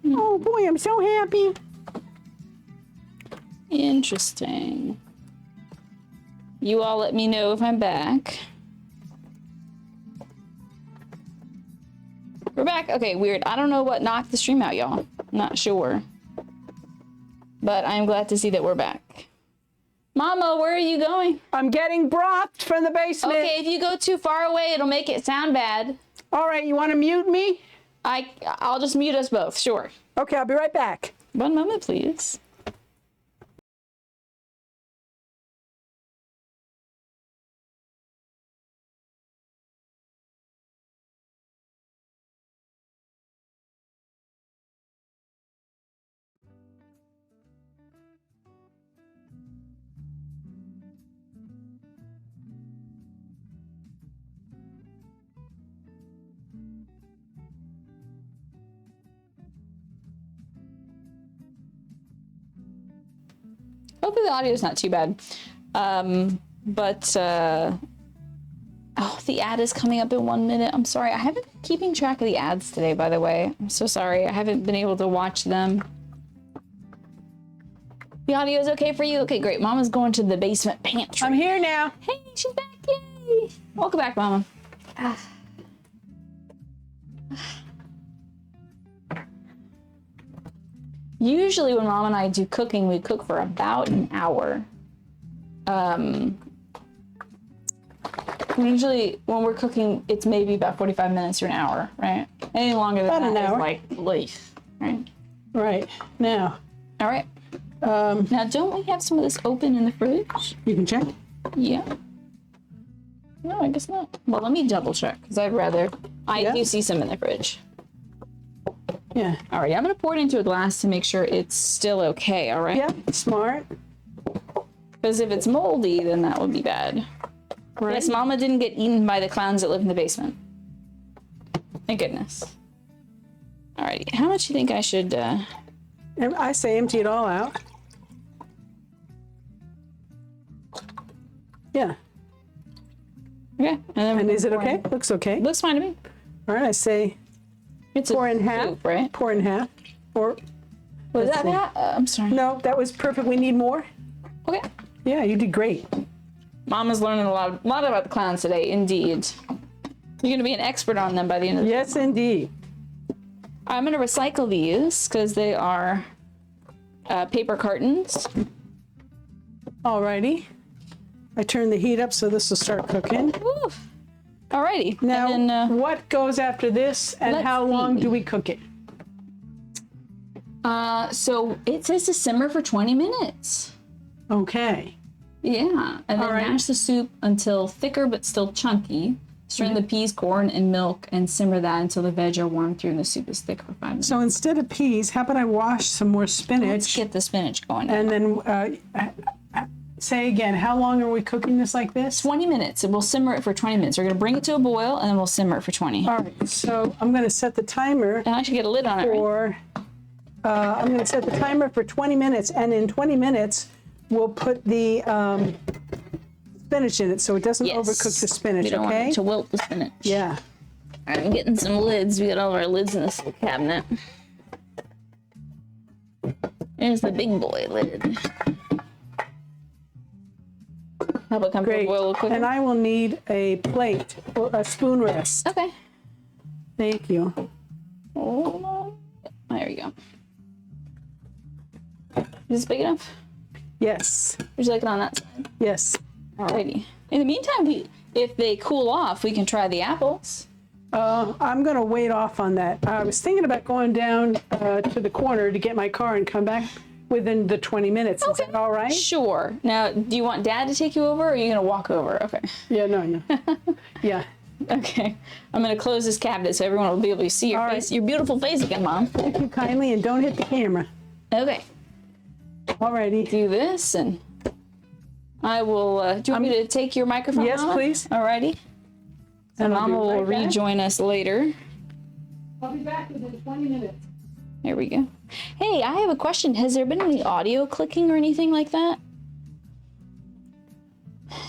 Oh boy, I'm so happy. Interesting. You all let me know if I'm back. We're back. Okay, weird. I don't know what knocked the stream out, y'all. Not sure. But I'm glad to see that we're back. Mama, where are you going? I'm getting broth from the basement. Okay, if you go too far away, it'll make it sound bad. All right, you want to mute me? I'll just mute us both, sure. Okay, I'll be right back. One moment, please. Hopefully the audio is not too bad. Oh, the ad is coming up in 1 minute. I'm sorry. I haven't been keeping track of the ads today, by the way. I'm so sorry. I haven't been able to watch them. The audio is okay for you? Okay, great. Mama's going to the basement pantry. I'm here now. Hey, she's back. Yay. Welcome back, Mama. Usually when Mom and I do cooking, we cook for about an hour. Usually when we're cooking, it's maybe about 45 minutes or an hour, right? Any longer than about that an hour. is like life, right? Right, now. All right. Now, don't we have some of this open in the fridge? You can check. Yeah. No, I guess not. Well, let me double check, because I'd rather... I do see some in the fridge. Yeah. All right, I'm going to pour it into a glass to make sure it's still okay, all right? Yeah, smart. Because if it's moldy, then that would be bad. Right. Yes, Mama didn't get eaten by the clowns that live in the basement. Thank goodness. Alrighty, how much do you think I should... And I say empty it all out. Yeah. Okay. And is it okay? Looks okay. Looks fine to me. All right, I say It's pour a in half. soup, right? Pour in half. Or Was let's that see. that? I'm sorry. No, that was perfect. We need more. Okay. Yeah, you did great. Mama's learning a lot about the clowns today, indeed. You're going to be an expert on them by the end of the Yes, indeed. I'm going to recycle these because they are paper cartons. Alrighty. I turn the heat up so this will start cooking. Woo. Alrighty. Now, And then, what goes after this and let's how long see. do we cook it? so it says to simmer for 20 minutes. Okay. Yeah. And then Alright. mash the soup until thicker but still chunky. Strain the peas, corn, and milk and simmer that until the veg are warmed through and the soup is thick for 5 minutes. So instead of peas, how about I wash some more Let's spinach? get the spinach going. And then say again, how long are we cooking this like this? 20 minutes. We'll simmer it for 20 minutes. We're going to bring it to a boil and then we'll simmer it for 20. All right, so I'm going to set the timer And I should get a lid on it, right? for, I'm going to set the timer for 20 minutes, and in 20 minutes, we'll put the spinach in it so it doesn't overcook the spinach, We don't want okay? it to wilt the spinach. Yeah. All right, I'm getting some lids. We got all of our lids in this little cabinet. There's the big boy lid. How about come to a Great. boil a little quicker? And I will need a plate or a spoon rest. Okay. Thank you. Hold on. There we go. Is this big enough? Yes. Would you like it on that side? Yes. Alrighty. In the meantime, if they cool off, we can try the apples. I'm going to wait off on that. I was thinking about going down to the corner to get my car and come back within the 20 minutes. Is that all right? Sure. Now, do you want Dad to take you over, or are you going to walk over? Okay. Yeah, no. Yeah. Okay. I'm going to close this cabinet so everyone will be able to see your All face, right. your beautiful face again, Mom. Thank you kindly, and don't hit the camera. Okay. Alrighty. Do this, and I will. Do you want me to take your microphone? Yes, Mama? please. Alrighty. So And I'll Mama be will right back. rejoin us later. I'll be back within 20 minutes. There we go. Hey, I have a question. Has there been any audio clicking or anything like that?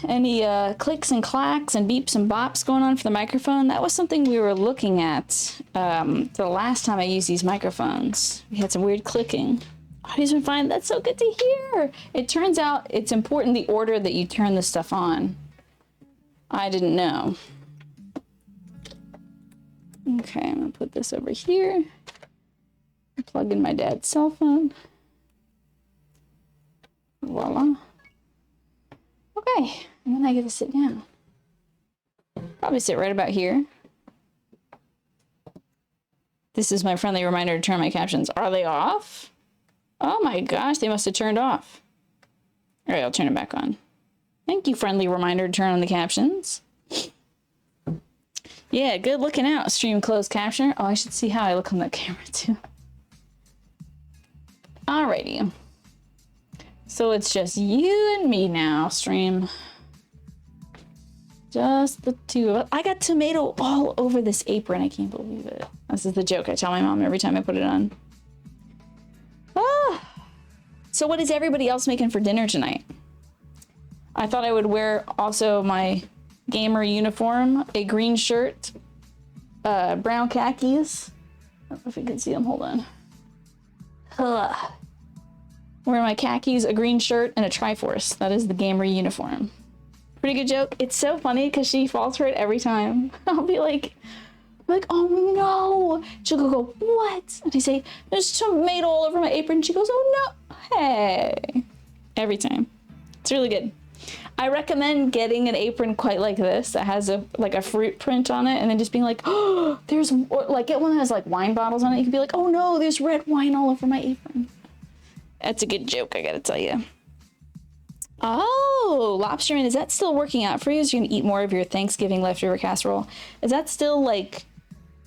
any clicks and clacks and beeps and bops going on for the microphone? That was something we were looking at the last time I used these microphones. We had some weird clicking. Audio's been fine. That's so good to hear. It turns out it's important the order that you turn this stuff on. I didn't know. Okay, I'm gonna put this over here. Plug in my dad's cell phone. Voila. Okay, and then I get to sit down. Probably sit right about here. This is my friendly reminder to turn my captions. Are they off? Oh my gosh, they must have turned off. All right, I'll turn it back on. Thank you, friendly reminder to turn on the captions. Yeah, good looking out, stream closed captioner. Oh, I should see how I look on that camera too. Alrighty. So it's just you and me now, stream. Just the two of us. I got tomato all over this apron. I can't believe it. This is the joke I tell my mom every time I put it on. Ah. So what is everybody else making for dinner tonight? I thought I would wear also my gamer uniform, a green shirt, brown khakis. I don't know if you can see them. Hold on. Ugh. Wear my khakis, a green shirt, and a Triforce. That is the gamer uniform. Pretty good joke. It's so funny because she falls for it every time. I'll be like, oh no. She'll go, what? And I say, there's tomato all over my apron. She goes, oh no. Hey. Every time. It's really good. I recommend getting an apron quite like this that has a fruit print on it, and then just being like, oh, there's, or like get one that has like wine bottles on it. You can be like, oh no, there's red wine all over my apron. That's a good joke, I gotta tell you. Oh, Lobsterman, is that still working out for you? Is you gonna eat more of your Thanksgiving leftover casserole? Is that still like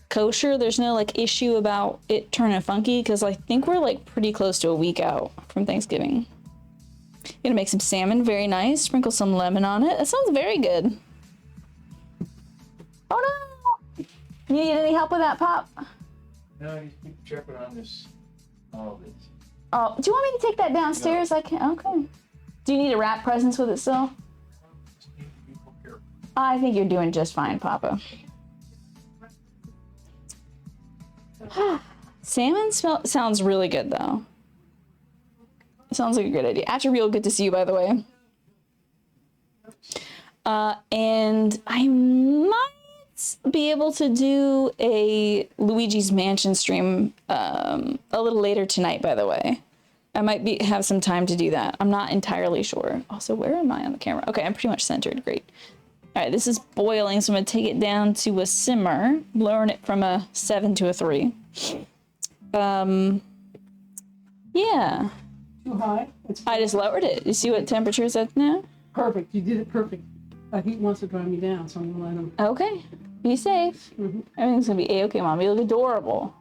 kosher? There's no like issue about it turning funky? Because I think we're like pretty close to a week out from Thanksgiving. Gonna make some salmon, very nice. Sprinkle some lemon on it. That sounds very good. Oh no! You need any help with that, Pop? No, you keep checking on this. All this. Oh, do you want me to take that downstairs? No. I can. Okay. Do you need a wrap presents with it still? Just need to be careful. I think you're doing just fine, Papa. Salmon sounds really good though. Sounds like a good idea. After real good to see you, by the way. And I might be able to do a Luigi's Mansion stream a little later tonight, by the way. I might have some time to do that. I'm not entirely sure. Also, where am I on the camera? Okay, I'm pretty much centered. Great. All right, this is boiling, so I'm going to take it down to a simmer, lowering it from a 7 to a 3. Yeah. Too high? I just lowered it. You see what temperature it's at now? Perfect. You did it perfect. Heat wants to drive me down, so I'm gonna let him. Okay. Be safe. Mm-hmm. Everything's gonna be a-okay, Mom. You look adorable.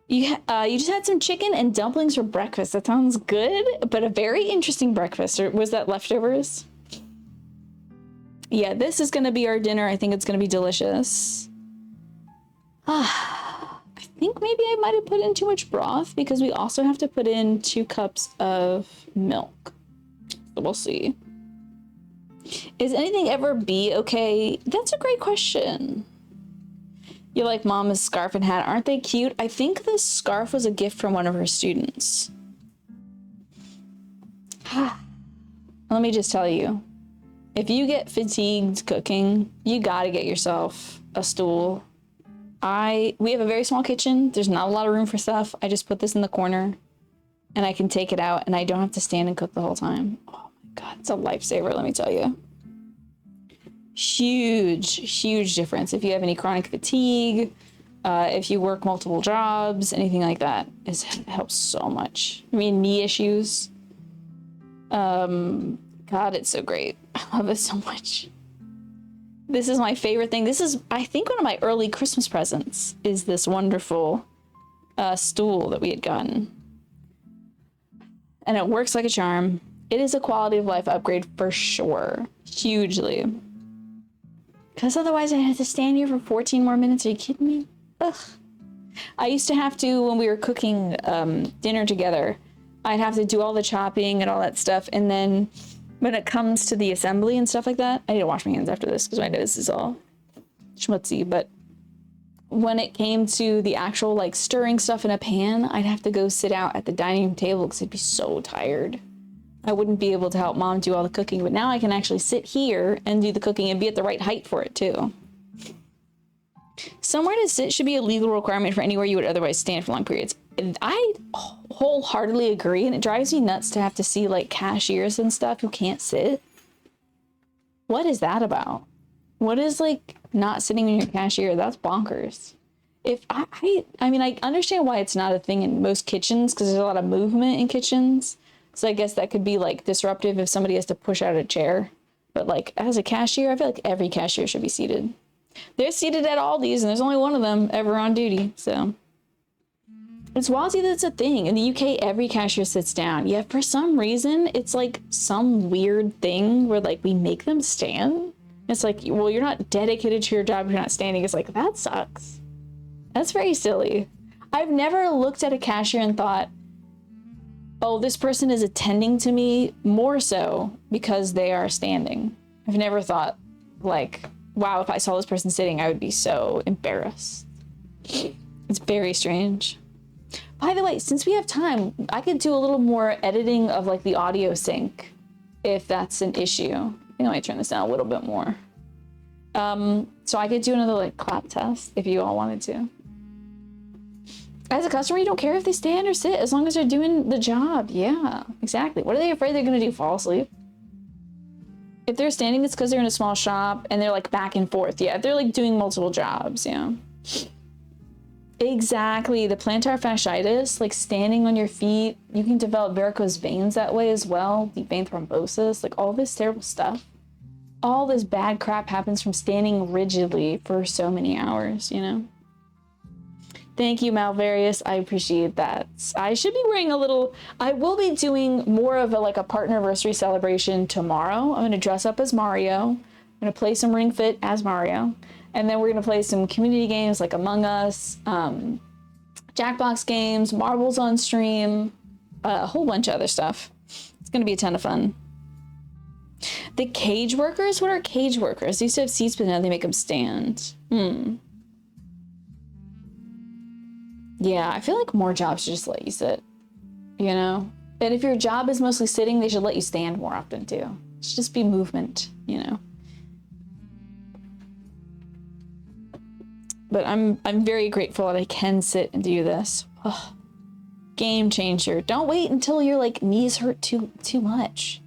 You just had some chicken and dumplings for breakfast. That sounds good, but a very interesting breakfast. Or was that leftovers? Yeah, this is gonna be our dinner. I think it's gonna be delicious. I think maybe I might have put in too much broth because we also have to put in 2 cups of milk. So we'll see. Is anything ever be okay? That's a great question. You like Mama's scarf and hat. Aren't they cute? I think this scarf was a gift from one of her students. Let me just tell you, if you get fatigued cooking, you gotta get yourself a stool. We have a very small kitchen. There's not a lot of room for stuff. I just put this in the corner and I can take it out and I don't have to stand and cook the whole time. Oh my God, it's a lifesaver, let me tell you. Huge difference. If you have any chronic fatigue, if you work multiple jobs, anything like that, it helps so much. I mean, knee issues. God, it's so great. I love it so much. This is my favorite thing. This is, I think, one of my early Christmas presents is this wonderful stool that we had gotten. And it works like a charm. It is a quality of life upgrade for sure. Hugely. Because otherwise I had to stand here for 14 more minutes. Are you kidding me? Ugh. I used to have to, when we were cooking dinner together, I'd have to do all the chopping and all that stuff. And then when it comes to the assembly and stuff like that, I need to wash my hands after this because my nose is all schmutzy, but when it came to the actual like stirring stuff in a pan, I'd have to go sit out at the dining room table because I'd be so tired. I wouldn't be able to help mom do all the cooking, but now I can actually sit here and do the cooking and be at the right height for it too. Somewhere to sit should be a legal requirement for anywhere you would otherwise stand for long periods. And I wholeheartedly agree, and it drives me nuts to have to see like cashiers and stuff who can't sit. What is that about? What is like not sitting in your cashier? That's bonkers. If I mean, I understand why it's not a thing in most kitchens because there's a lot of movement in kitchens. So I guess that could be like disruptive if somebody has to push out a chair. But like as a cashier, I feel like every cashier should be seated. They're seated at Aldi's and there's only one of them ever on duty. So it's wild that it's a thing. In the UK, every cashier sits down. Yet for some reason, it's like some weird thing where like we make them stand. It's like, well, you're not dedicated to your job. You're not standing. It's like, that sucks. That's very silly. I've never looked at a cashier and thought, oh, this person is attending to me more so because they are standing. I've never thought like, wow, if I saw this person sitting, I would be so embarrassed. It's very strange. By the way, since we have time, I could do a little more editing of like the audio sync if that's an issue. I think I might turn this down a little bit more. So I could do another like clap test if you all wanted to. As a customer, you don't care if they stand or sit as long as they're doing the job. Yeah, exactly. What are they afraid they're gonna do? Fall asleep? If they're standing, it's because they're in a small shop and they're like back and forth. Yeah, if they're like doing multiple jobs, yeah. Exactly, the plantar fasciitis, like standing on your feet, you can develop varicose veins that way as well, deep vein thrombosis, like all this terrible stuff. All this bad crap happens from standing rigidly for so many hours, you know? Thank you, Malvarius. I appreciate that. I should be wearing a little, I will be doing more of a like a partnerversary celebration tomorrow. I'm gonna dress up as Mario. I'm gonna play some Ring Fit as Mario. And then we're gonna play some community games like Among Us, Jackbox games, marbles on stream, a whole bunch of other stuff. It's gonna be a ton of fun. The cage workers? What are cage workers? They used to have seats, but now they make them stand. Yeah, I feel like more jobs should just let you sit, you know? And if your job is mostly sitting, they should let you stand more often too. It should just be movement, you know? But I'm very grateful that I can sit and do this. Ugh. Game changer. Don't wait until your like knees hurt too much.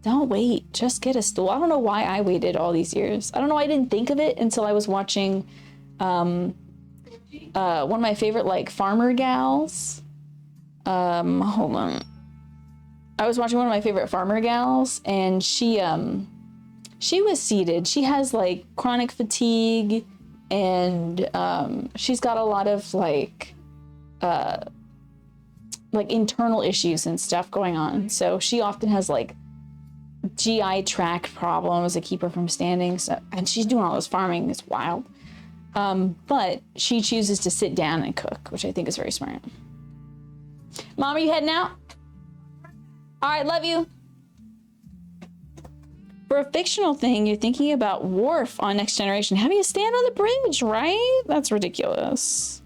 Don't wait. Just get a stool. I don't know why I waited all these years. I don't know why I didn't think of it until I was watching one of my favorite like farmer gals. Hold on. I was watching one of my favorite farmer gals and she was seated. She has like chronic fatigue and she's got a lot of like internal issues and stuff going on. So she often has like GI tract problems that keep her from standing. So, and she's doing all this farming. It's wild. But she chooses to sit down and cook, which I think is very smart. Mom, are you heading out? All right, love you. For a fictional thing, you're thinking about Worf on Next Generation having to stand on the bridge, right? That's ridiculous.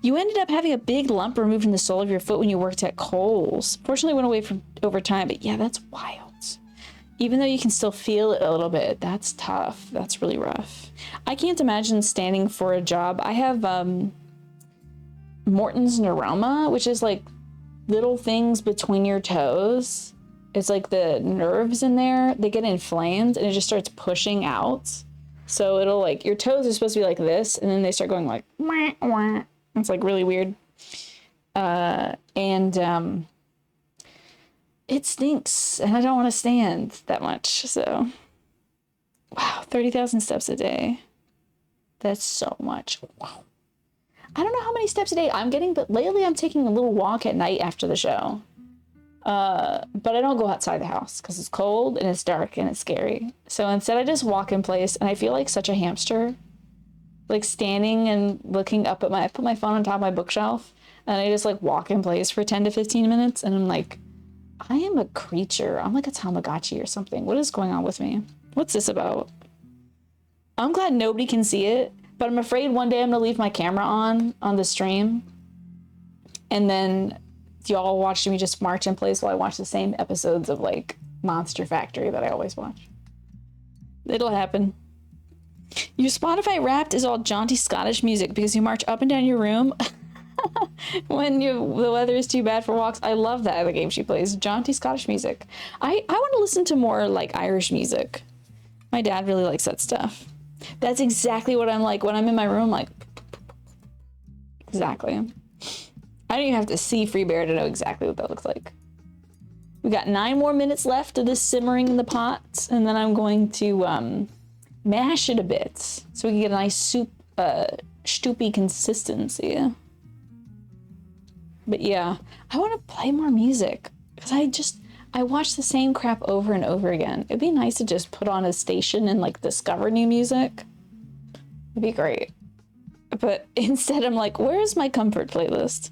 You ended up having a big lump removed from the sole of your foot when you worked at Kohl's. Fortunately, it went away from over time, but yeah, that's wild. Even though you can still feel it a little bit, that's tough. That's really rough. I can't imagine standing for a job. I have Morton's neuroma, which is like little things between your toes. It's like the nerves in there, they get inflamed and it just starts pushing out. So it'll like, your toes are supposed to be like this and then they start going like, wah, wah. It's like really weird. It stinks and I don't want to stand that much. So, wow, 30,000 steps a day. That's so much. Wow. I don't know how many steps a day I'm getting, but lately I'm taking a little walk at night after the show. But I don't go outside the house because it's cold and it's dark and it's scary. So instead I just walk in place and I feel like such a hamster. Like standing and looking up at I put my phone on top of my bookshelf and I just like walk in place for 10 to 15 minutes and I'm like, I am a creature. I'm like a Tamagotchi or something. What is going on with me? What's this about? I'm glad nobody can see it, but I'm afraid one day I'm gonna leave my camera on the stream, and then y'all watch me just march in place while I watch the same episodes of like Monster Factory that I always watch. It'll happen. Your Spotify Wrapped is all jaunty Scottish music because you march up and down your room when the weather is too bad for walks. I love that, the game she plays. Jaunty Scottish music. I want to listen to more like Irish music. My dad really likes that stuff. That's exactly what I'm like when I'm in my room, like, exactly. I don't even have to see Free Bear to know exactly what that looks like. We got 9 more minutes left of this simmering in the pot, and then I'm going to mash it a bit so we can get a nice soup, stoopy consistency. But yeah, I want to play more music because I watch the same crap over and over again. It'd be nice to just put on a station and like discover new music. It'd be great. But instead I'm like, where's my comfort playlist?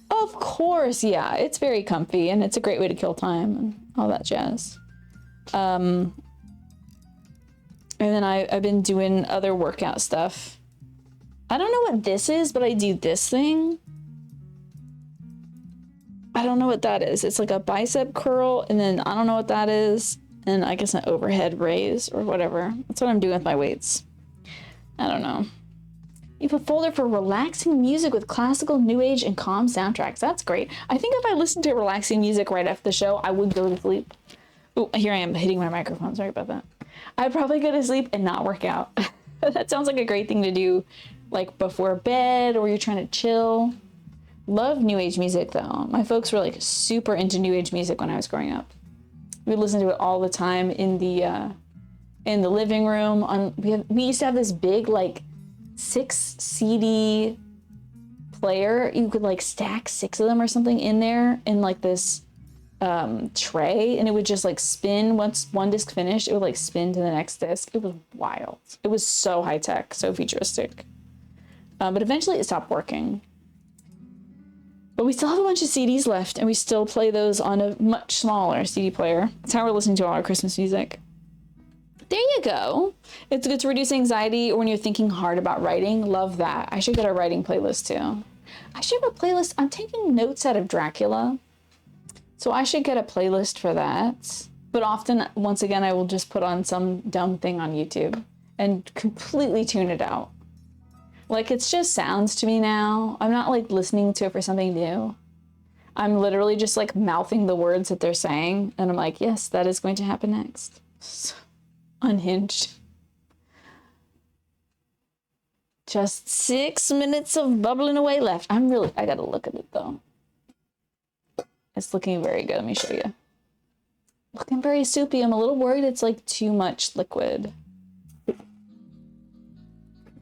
Of course, yeah, it's very comfy and it's a great way to kill time and all that jazz. And then I've been doing other workout stuff. I don't know what this is, but I do this thing. I don't know what that is. It's like a bicep curl, and then I don't know what that is, and I guess an overhead raise or whatever. That's what I'm doing with my weights. I don't know. You have a folder for relaxing music with classical, new age, and calm soundtracks. That's great. I think if I listened to relaxing music right after the show, I would go to sleep. Oh, here I am hitting my microphone. Sorry about that. I'd probably go to sleep and not work out. That sounds like a great thing to do, like before bed or you're trying to chill. Love new age music though. My folks were like super into new age music when I was growing up. We listened to it all the time in the living room. We used to have this big like 6 CD player. You could like stack 6 of them or something in there in like this tray, and it would just like spin. Once one disc finished, it would like spin to the next disc. It was wild. It was so high tech, so futuristic. But eventually it stopped working. But we still have a bunch of CDs left, and we still play those on a much smaller CD player. That's how we're listening to all our Christmas music. There you go. It's good to reduce anxiety when you're thinking hard about writing. Love that. I should get a writing playlist too. I should have a playlist. I'm taking notes out of Dracula, so I should get a playlist for that. But often, once again, I will just put on some dumb thing on YouTube and completely tune it out. Like, it's just sounds to me now. I'm not like listening to it for something new. I'm literally just like mouthing the words that they're saying. And I'm like, yes, that is going to happen next. Unhinged. Just 6 minutes of bubbling away left. I gotta look at it though. It's looking very good. Let me show you. Looking very soupy. I'm a little worried it's like too much liquid.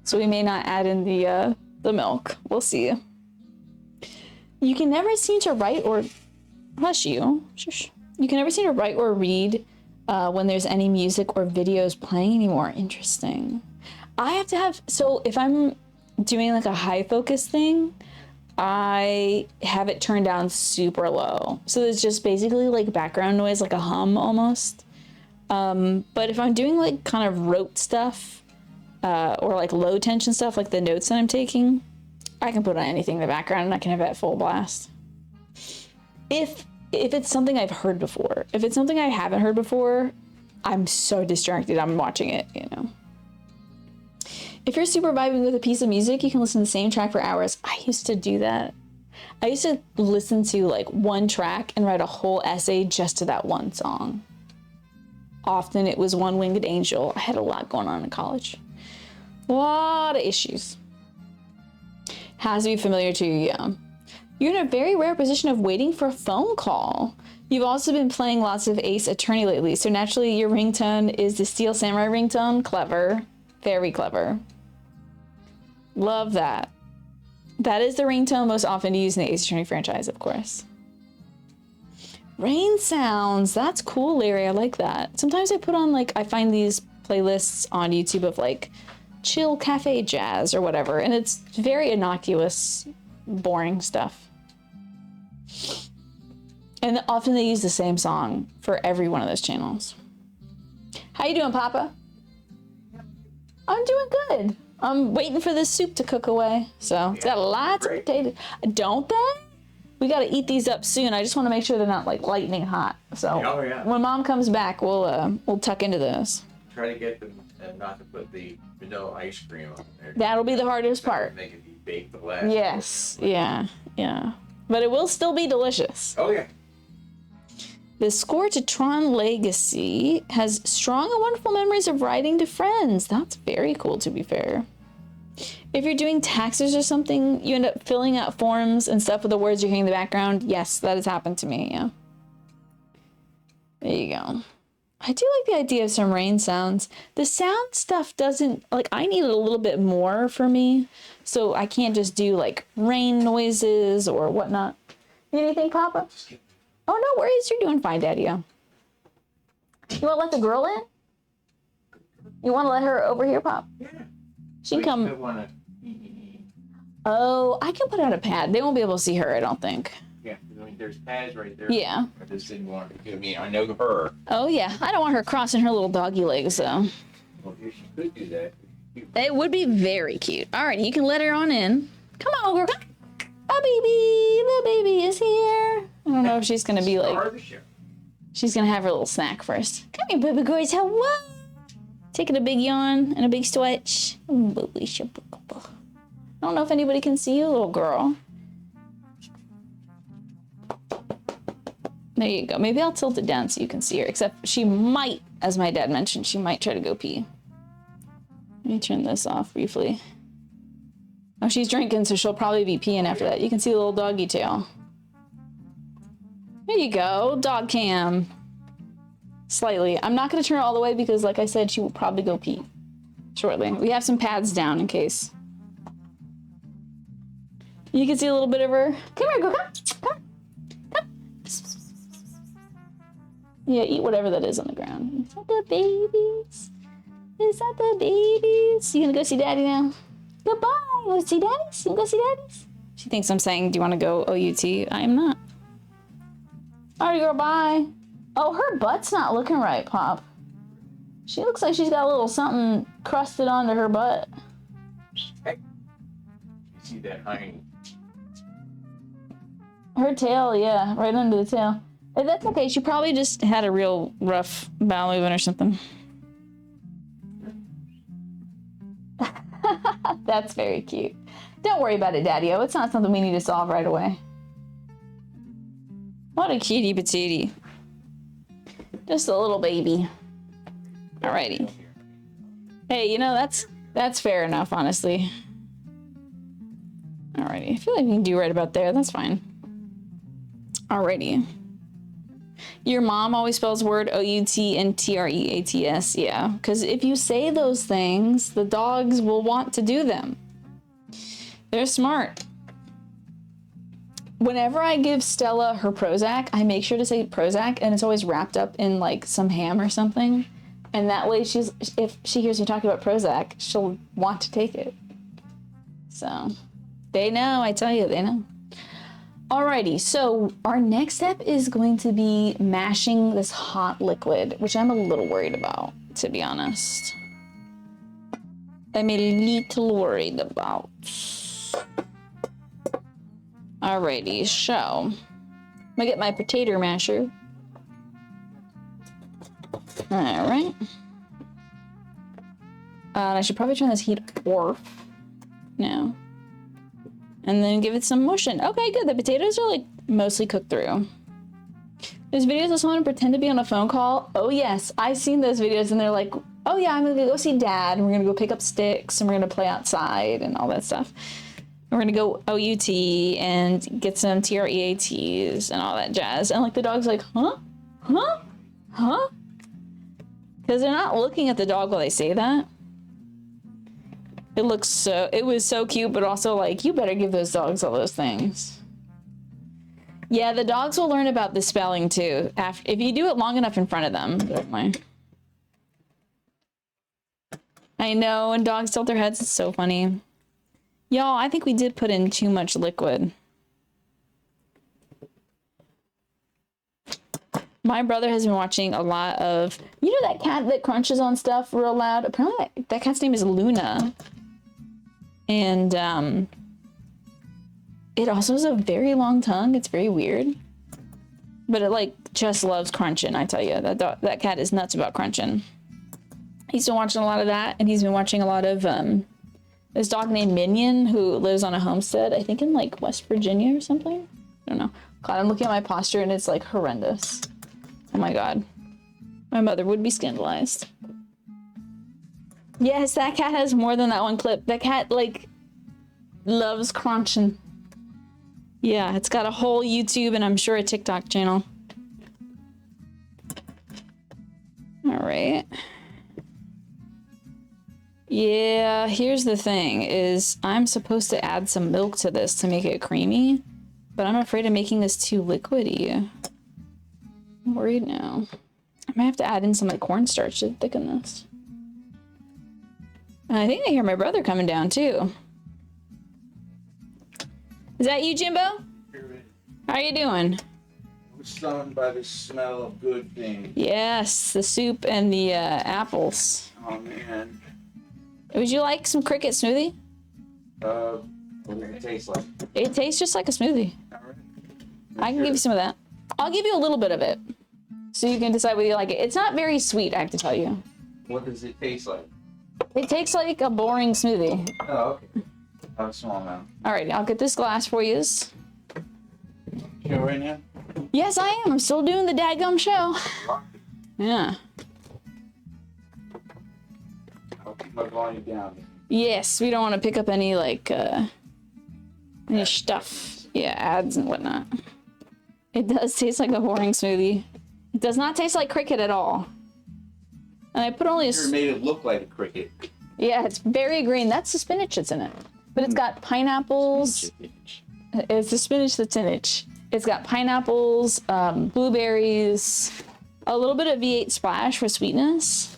So we may not add in the milk. We'll see. You can never seem to write or... Hush you. Shush. You can never seem to write or read when there's any music or videos playing anymore. Interesting. I have to have... So if I'm doing like a high focus thing, I have it turned down super low. So it's just basically like background noise, like a hum almost. But if I'm doing like kind of rote stuff, or like low tension stuff, like the notes that I'm taking, I can put on anything in the background and I can have it at full blast. If it's something I've heard before, if it's something I haven't heard before, I'm so distracted. I'm watching it, you know. If you're super vibing with a piece of music, you can listen to the same track for hours. I used to do that. I used to listen to like one track and write a whole essay just to that one song. Often it was One Winged Angel. I had a lot going on in college. A lot of issues. Has to be familiar to you, yeah. You're in a very rare position of waiting for a phone call. You've also been playing lots of Ace Attorney lately, so naturally your ringtone is the Steel Samurai ringtone. Clever. Very clever. Love that. That is the ringtone most often used in the Ace Attorney franchise, of course. Rain sounds. That's cool, Larry. I like that. Sometimes I put on like, I find these playlists on YouTube of like chill cafe jazz or whatever, and it's very innocuous, boring stuff. And often they use the same song for every one of those channels. How you doing, Papa? I'm doing good. I'm waiting for this soup to cook away. So it's got lots of potatoes. Don't they? We got to eat these up soon. I just want to make sure they're not like lightning hot. So when Mom comes back, we'll tuck into those. Try to get them not to put the vanilla ice cream on there. That'll be the hardest part. Make it be baked the last. Yes. Yeah. Yeah. But it will still be delicious. Oh yeah. The score to Tron Legacy has strong and wonderful memories of writing to friends. That's very cool, to be fair. If you're doing taxes or something, you end up filling out forms and stuff with the words you're hearing in the background. Yes, that has happened to me, yeah. There you go. I do like the idea of some rain sounds. The sound stuff doesn't, like, I need it a little bit more for me. So I can't just do, like, rain noises or whatnot. Need anything, Papa? Oh, no worries. You're doing fine, Daddy-o. You want to let the girl in? You want to let her over here, Pop? Yeah. She can come. Oh, I can put out a pad. They won't be able to see her, I don't think. Yeah, I mean, there's pads right there. Yeah. I just didn't want to. I mean, I know her. Oh, yeah. I don't want her crossing her little doggy legs, though. Well, if she could do that. It would be very cute. All right, you can let her on in. Come on, girl. Oh, baby. The baby is here. I don't know if she's going to be like... She's going to have her little snack first. Come here, baby girls. Hello. Taking a big yawn and a big stretch. I don't know if anybody can see you, little girl. There you go. Maybe I'll tilt it down so you can see her. Except she might, as my dad mentioned, she might try to go pee. Let me turn this off briefly. Oh, she's drinking, so she'll probably be peeing after that. You can see the little doggy tail. There you go. Dog cam. Slightly. I'm not going to turn it all the way because, like I said, she will probably go pee shortly. We have some pads down in case. You can see a little bit of her. Come here, go. Come. Come. Yeah, eat whatever that is on the ground. Is that the babies? Is that the babies? You gonna go see Daddy now? Goodbye. You wanna see Daddies? You wanna go see Daddies? She thinks I'm saying, do you want to go OUT? I am not. Alright, girl, bye. Oh, her butt's not looking right, Pop. She looks like she's got a little something crusted onto her butt. Hey. You see that hind? Her tail, yeah, right under the tail. If that's okay, she probably just had a real rough bowel movement or something. That's very cute. Don't worry about it, Daddy-o. It's not something we need to solve right away. What a cutie patootie. Just a little baby. Alrighty. Hey, you know, that's fair enough, honestly. Alrighty. I feel like we can do right about there. That's fine. Alrighty. Your mom always spells word O-U-T and T-R-E-A-T-S. Yeah, because if you say those things, the dogs will want to do them. They're smart. Whenever I give Stella her Prozac, I make sure to say Prozac, and it's always wrapped up in like some ham or something. And that way if she hears me talking about Prozac, she'll want to take it. So they know, I tell you, they know. Alrighty, so our next step is going to be mashing this hot liquid, which I'm a little worried about, to be honest. I'm a little worried about. Alrighty, so I'm gonna get my potato masher. Alright. I should probably turn this heat off now. And then give it some motion. Okay, good. The potatoes are like mostly cooked through. There's videos of someone pretend to be on a phone call. Oh yes, I've seen those videos and they're like, oh yeah, I'm gonna go see Dad and we're gonna go pick up sticks and we're gonna play outside and all that stuff. We're gonna go OUT and get some TREATs and all that jazz. And like the dog's like, huh? Huh? Huh? Because they're not looking at the dog while they say that. It was so cute, but also like, you better give those dogs all those things. Yeah, the dogs will learn about the spelling too. If you do it long enough in front of them, certainly. I know, and dogs tilt their heads, it's so funny. Y'all, I think we did put in too much liquid. My brother has been watching a lot of, you know, that cat that crunches on stuff real loud? Apparently that cat's name is Luna. And it also has a very long tongue. It's very weird. But it like just loves crunching, I tell you. That cat is nuts about crunching. He's been watching a lot of that, and he's been watching a lot of this dog named Minion who lives on a homestead, I think in like West Virginia or something. I don't know. God, I'm looking at my posture and it's like horrendous. Oh my God. My mother would be scandalized. Yes, that cat has more than that one clip. That cat like loves crunching. Yeah, it's got a whole YouTube and I'm sure a TikTok channel. All right. Yeah, here's the thing is I'm supposed to add some milk to this to make it creamy, but I'm afraid of making this too liquidy. I'm worried now. I might have to add in some like cornstarch to thicken this. And I think I hear my brother coming down too. Is that you, Jimbo? How are you doing? We're stunned by the smell of good things. Yes, the soup and the apples. Oh man. Would you like some cricket smoothie? What does it taste like? It tastes just like a smoothie. Alright. I can give you some of that. I'll give you a little bit of it, so you can decide whether you like it. It's not very sweet, I have to tell you. What does it taste like? It tastes like a boring smoothie. Oh, okay. Have a small amount. Alright, I'll get this glass for you. You right now? Yes, I am. I'm still doing the dadgum show. Yeah. I'll keep my volume down. Yes, we don't want to pick up any like any stuff. Yeah, ads and whatnot. It does taste like a boring smoothie. It does not taste like cricket at all. And I put only a... You made it look like a cricket. Yeah, it's very green. That's the spinach that's in it. But it's got pineapples. It's the spinach that's in it. It's got pineapples, blueberries, a little bit of V8 splash for sweetness.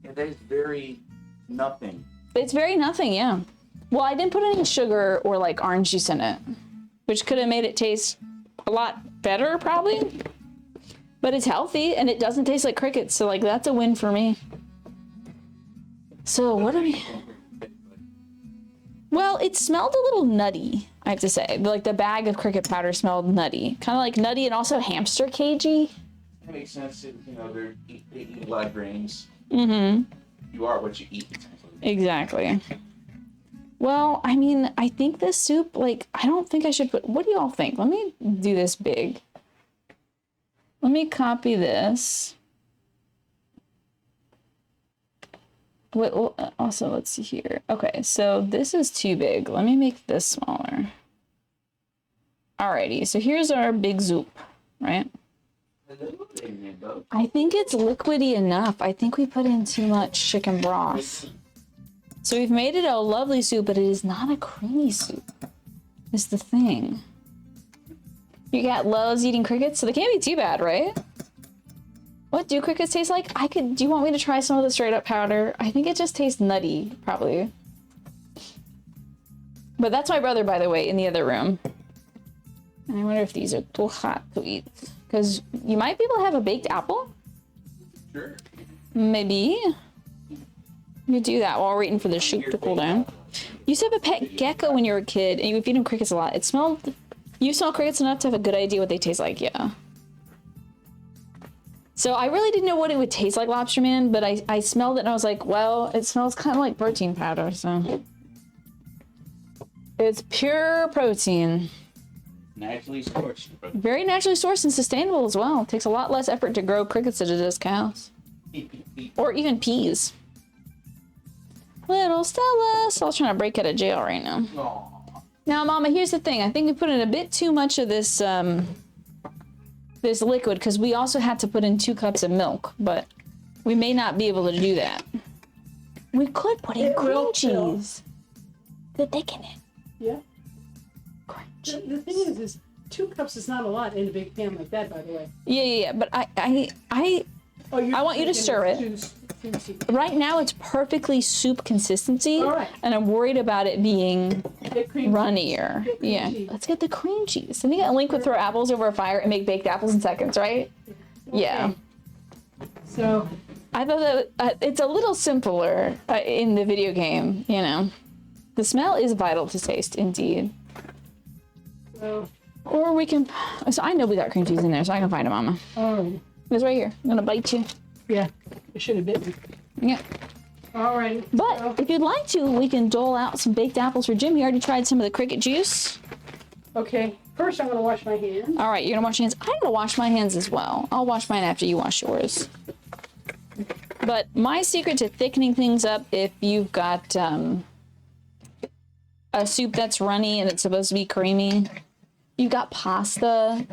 Yeah, that is very nothing. It's very nothing, yeah. Well, I didn't put any sugar or like orange juice in it, which could have made it taste a lot better probably. But it's healthy and it doesn't taste like crickets, so like that's a win for me. So what do we... Well, it smelled a little nutty, I have to say. Like the bag of cricket powder smelled nutty. Kind of like nutty and also hamster cagey. That makes sense. You know, they eat a lot of grains. Mm-hmm. You are what you eat. Exactly. Well, I mean, I think this soup, like, I don't think I should put... What do y'all think? Let me do this big. Let me copy this. Wait, well, also, let's see here. Okay, so this is too big. Let me make this smaller. Alrighty, so here's our big soup, right? I think it's liquidy enough. I think we put in too much chicken broth. So we've made it a lovely soup, but it is not a creamy soup. Is the thing. Your cat loves eating crickets, so they can't be too bad, right? What do crickets taste like? Do you want me to try some of the straight up powder? I think it just tastes nutty, probably. But that's my brother, by the way, in the other room. And I wonder if these are too hot to eat. Because you might be able to have a baked apple? Sure. Maybe. You do that while we're waiting for the soup to cool down. You used to have a pet gecko when you were a kid, and you would feed him crickets a lot. It smelled... You smell crickets enough to have a good idea what they taste like, yeah. So I really didn't know what it would taste like, Lobster Man, but I smelled it and I was like, well, it smells kind of like protein powder, so. It's pure protein. Naturally sourced. Very naturally sourced and sustainable as well. It takes a lot less effort to grow crickets than it does cows. Or even peas. Little Stella. Stella's trying to break out of jail right now. Aww. Now, Mama, here's the thing. I think we put in a bit too much of this, this liquid, because we also had to put in 2 cups of milk, but we may not be able to do that. We could put in cream cheese to thicken it. Yeah. Cream The cheese. thing is 2 cups is not a lot in a big pan like that, by the way. Yeah. But I want you to stir it. Right now, it's perfectly soup consistency, All right. and I'm worried about it being runnier. Get cream Yeah, cheese. let's get the cream chease. I think Link would throw apples over a fire and make baked apples in seconds, right? Yeah. So, I thought that it's a little simpler in the video game, you know. The smell is vital to taste, indeed. so Or we can, so I know we got cream cheese in there, so I can find it, Mama. oh, It's right here. I'm gonna bite you. yeah, it should have bitten. Yeah. All right. But if you'd like to, we can dole out some baked apples for Jim. He already tried some of the cricket juice. Okay, first I'm going to wash my hands. All right, you're gonna wash your hands. I'm gonna wash my hands as well. I'll wash mine after you wash yours. But my secret to thickening things up, if you've got a soup that's runny and it's supposed to be creamy, you've got pasta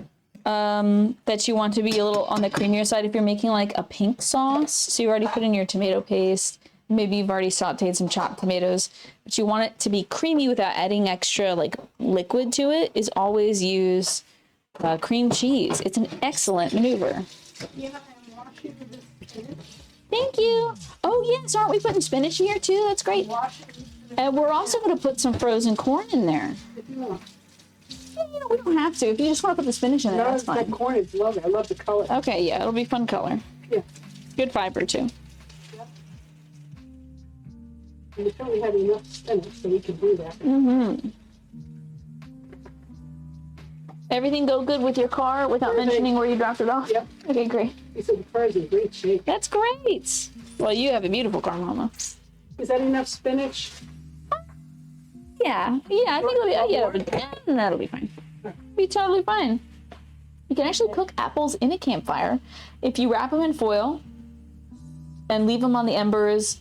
that you want to be a little on the creamier side. If you're making like a pink sauce, so you already put in your tomato paste, maybe you've already sauteed some chopped tomatoes, but you want it to be creamy without adding extra like liquid to it, is always use cream cheese. It's an excellent maneuver. Yeah, I'm washing this spinach. Thank you. Oh yes, aren't we putting spinach in here too? That's great. Washing And we're also going to put some frozen corn in there. if you want. Yeah, you know, we don't have to. If you just want to put the spinach in there, No, that's that fine. corn is lovely. I love the color. Okay, yeah, it'll be fun color. Yeah. Good fiber too. And until we have enough spinach so we can do that. Mm-hmm. Everything go good with your car without Everything. mentioning where you dropped it off? Yep. Okay, great. He said the car's in great shape. That's great. Well, you have a beautiful car, Mama. Is that enough spinach? Yeah, I think that'll be fine. Be totally fine. You can actually cook apples in a campfire if you wrap them in foil and leave them on the embers.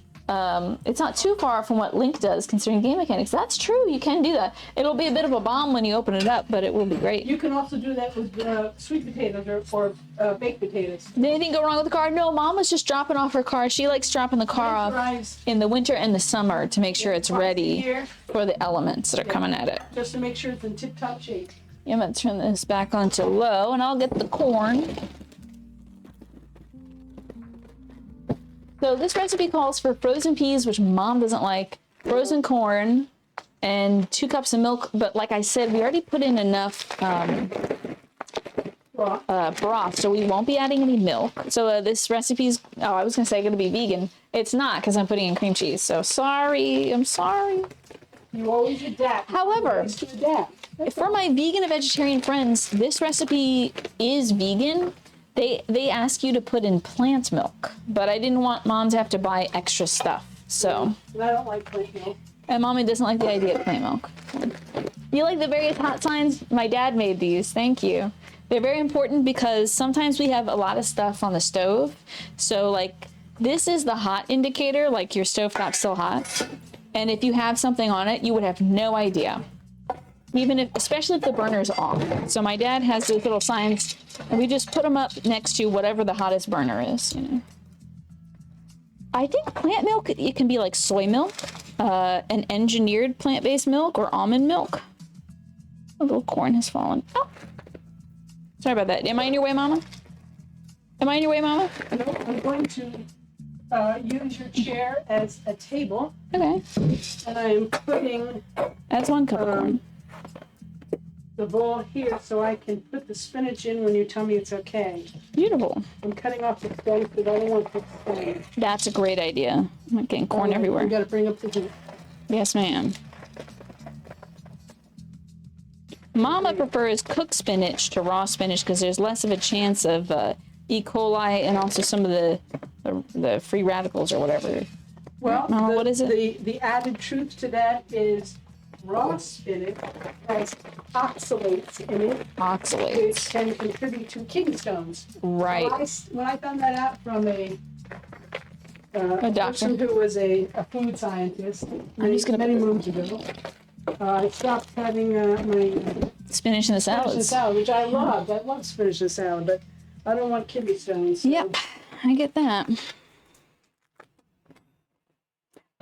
It's not too far from what Link does considering game mechanics. That's true, you can do that. It'll be a bit of a bomb when you open it up, but it will be great. You can also do that with sweet potatoes or baked potatoes. Did anything go wrong with the car? No, Mom was just dropping off her car. She likes dropping the car off Drives in the winter and the summer to make sure it's twice a ready year, for the elements that are coming at it. just to make sure it's in tip-top shape. Yeah, I'm gonna turn this back onto low and I'll get the corn. So this recipe calls for frozen peas, which Mom doesn't like, frozen corn, and 2 cups of milk. But like I said, we already put in enough broth, so we won't be adding any milk. So this recipe's, I was gonna say gonna be vegan. It's not, because I'm putting in cream cheese. So sorry, I'm sorry. You always adapt. However, Always to adapt. for my vegan and vegetarian friends, this recipe is vegan. They ask you to put in plant milk, but I didn't want Mom to have to buy extra stuff. So, And I don't like plant milk. and Mommy doesn't like the idea of plant milk. You like the various hot signs? My dad made these. Thank you. They're very important because sometimes we have a lot of stuff on the stove. So like this is the hot indicator, like your stovetop's still hot. And if you have something on it, you would have no idea. Even if, especially if the burner's off. So my dad has these little signs, and we just put them up next to whatever the hottest burner is, you know. I think plant milk, it can be like soy milk, an engineered plant-based milk, or almond milk. A little corn has fallen. Oh, sorry about that. Am I in your way, Mama? Am I in your way, Mama? No, I'm going to use your chair as a table, Okay. and I'm putting That's 1 cup of corn. the bowl here so I can put the spinach in when you tell me it's okay. Beautiful. I'm cutting off the stems because I don't want to stain. That's a great idea. I'm not getting corn You everywhere. got to bring up the heat. Yes, ma'am. Mama prefers cooked spinach to raw spinach because there's less of a chance of E. coli and also some of the free radicals or whatever. Well, Mama, what is it? The added truth to that is raw spinach has oxalates in it, which Oxalates. can contribute to kidney stones. Right. When I found that out from a doctor. person who was a food scientist just gonna many put moons ago, I stopped having my Spinach in the spinach and salads. salad, which I loved. I love spinach and salad, but I don't want kidney stones. So Yep, I get that.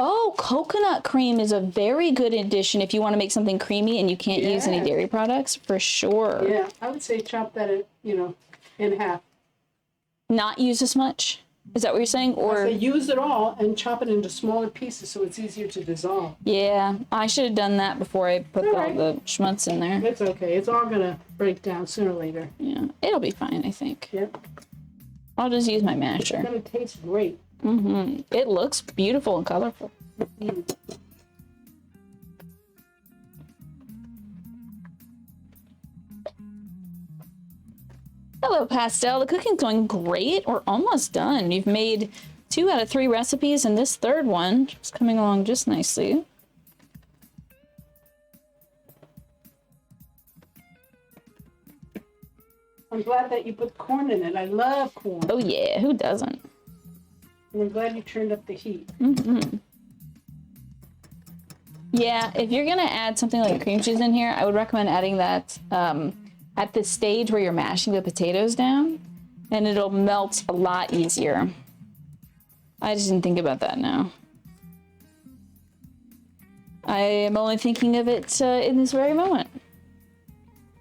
Oh, coconut cream is a very good addition if you want to make something creamy and you can't use any Yeah. dairy products, for sure. Yeah, I would say chop that in half. Not use as much? Is that what you're saying? Or Or use it all and chop it into smaller pieces so it's easier to dissolve. yeah, I should have done that before I put all Alright. the schmutz in there. It's okay. It's all gonna break down sooner or later. Yeah, it'll be fine, I think. Yep. I'll just use my It's masher. gonna taste great. It looks beautiful and colorful. Hello, Pastel. The cooking's going great. We're almost done. You've made 2 out of 3 recipes, and this third one is coming along just nicely. I'm glad that you put corn in it. I love corn. Oh yeah, who doesn't? And I'm glad you turned up the heat. Yeah, if you're gonna add something like cream cheese in here, I would recommend adding that at the stage where you're mashing the potatoes down, and it'll melt a lot easier. I just didn't think about that now. I am only thinking of it in this very moment.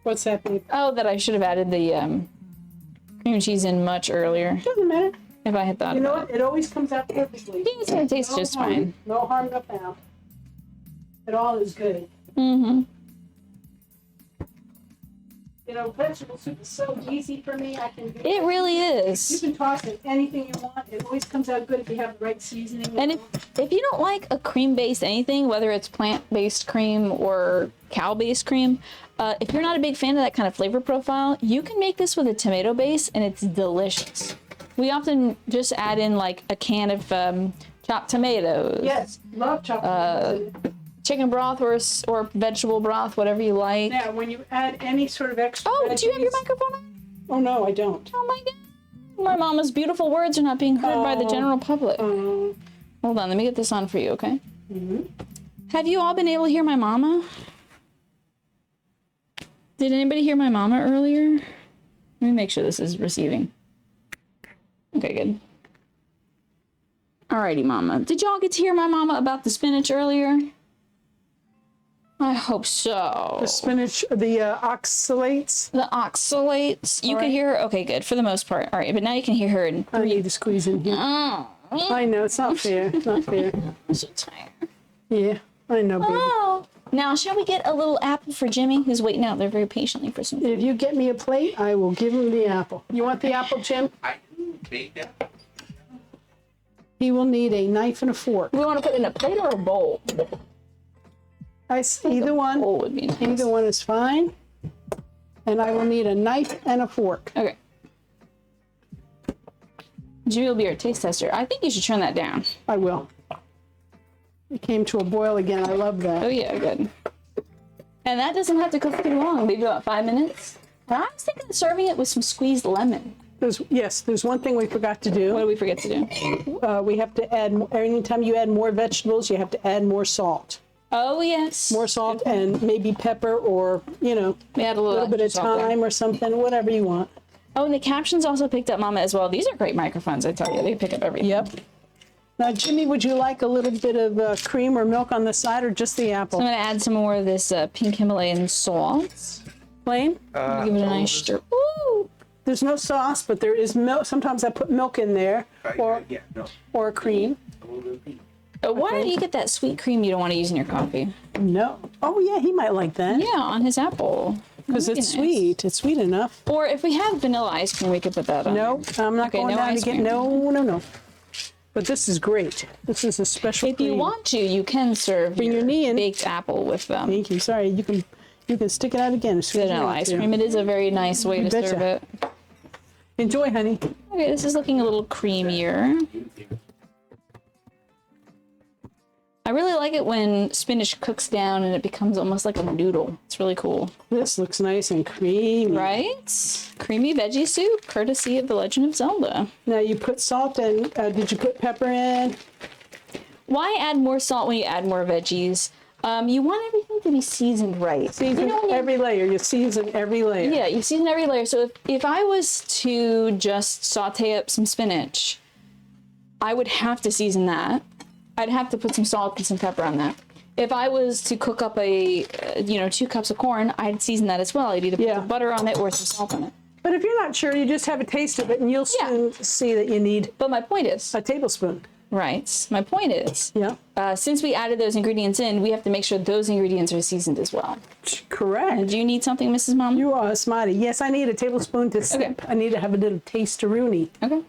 What's that, babe? Oh, that I should have added the cream cheese in much earlier Doesn't matter. if I had thought You know about what? It always comes out perfectly. it. I think it's gonna taste just harm. fine. No harm, no foul. It all is good. Mm-hmm. You know, vegetable soup is so easy for me. I can do It really You is. can toss in anything you want. It always comes out good if you have the right seasoning. And if you don't like a cream-based anything, whether it's plant-based cream or cow-based cream, if you're not a big fan of that kind of flavor profile, you can make this with a tomato base, and it's delicious. We often just add in like a can of chopped tomatoes, Yes, love chocolate. chicken broth or vegetable broth, whatever you like. Now, when you add any sort of extra Oh, do you have your veggies- microphone on? Oh, no, I don't. Oh my god. My mama's beautiful words are not being heard by the general public. Hold on, let me get this on for you, okay? Have you all been able to hear my mama? Did anybody hear my mama earlier? Let me make sure this is receiving. Okay, good. Alrighty, mama. Did y'all get to hear my mama about the spinach earlier? I hope so. The spinach, the oxalates. The oxalates. You could Alright. hear her? Okay, good. For the most part. Alright, but now you can hear her in I need to squeeze in here. Oh, I know, it's not fair. It's not fair. I'm so tired. Yeah, I know, baby. Oh. Now, shall we get a little apple for Jimmy, who's waiting out there very patiently for some food? If you get me a plate, I will give him the apple. You want the apple, Jim? I can bake that. He will need a knife and a fork. We want to put it in a plate or a bowl? Either one. Bowl would be nice. Either one is fine. And I will need a knife and a fork. Okay. Jimmy will be our taste tester. I think you should turn that down. I will. It came to a boil again. I love Oh that. yeah, good. And that doesn't have to cook too long. Maybe about 5 minutes. And I was thinking of serving it with some squeezed lemon. There's one thing we forgot to What do. did we forget to do? We have to add, anytime you add more vegetables, you have to add more salt. Oh yes. More salt and maybe pepper or, We add a a little bit of extra salt there. thyme or something, whatever you want. Oh, and the captions also picked up Mama as well. These are great microphones, I tell you. They pick up everything. Yep. Now, Jimmy, would you like a little bit of cream or milk on the side or just the apple? I'm gonna add some more of this pink Himalayan salt. Plain? Give it a nice stir. Ooh. There's no sauce, but there is milk. Sometimes I put milk in there Yeah, no. or cream. A little bit of pink. Why don't you get that sweet cream you don't want to use in your coffee? No. Oh, yeah, he might like that. Yeah, on his apple. Because That'd be it's nice. sweet. It's sweet enough. Or if we have vanilla ice cream, we could put that on. No, I'm not Okay, going no down to ice get, cream. no. But this is great. This is a special If cream. you want to, you can serve Bring your knee in. baked apple with Thank you. Sorry, you can stick it out again as soon as you vanilla want ice to. cream. It is a very nice way to betcha. serve it. Enjoy, honey. Okay, this is looking a little creamier. I really like it when spinach cooks down and it becomes almost like a noodle. It's really cool. This looks nice and creamy. Right? Creamy veggie soup, courtesy of The Legend of Zelda. Now you put salt in. Did you put pepper in? Why add more salt when you add more veggies? You want everything to be seasoned right. Season every layer. You season every layer. Yeah, you season every layer. So if I was to just saute up some spinach, I would have to season that. I'd have to put some salt and some pepper on that. If I was to cook up 2 cups of corn, I'd season that as well. I'd either put Yeah. some butter on it or some salt on it. But if you're not sure, you just have a taste of it, and you'll soon see that you need But my point is, a tablespoon. Right. My point is, Yeah. since we added those ingredients in, we have to make sure those ingredients are seasoned as well. Correct. Do you need something, Mrs. Mom? You are a smarty. Yes, I need a tablespoon to sip. I need to have a little taste-a-rooney. Okay.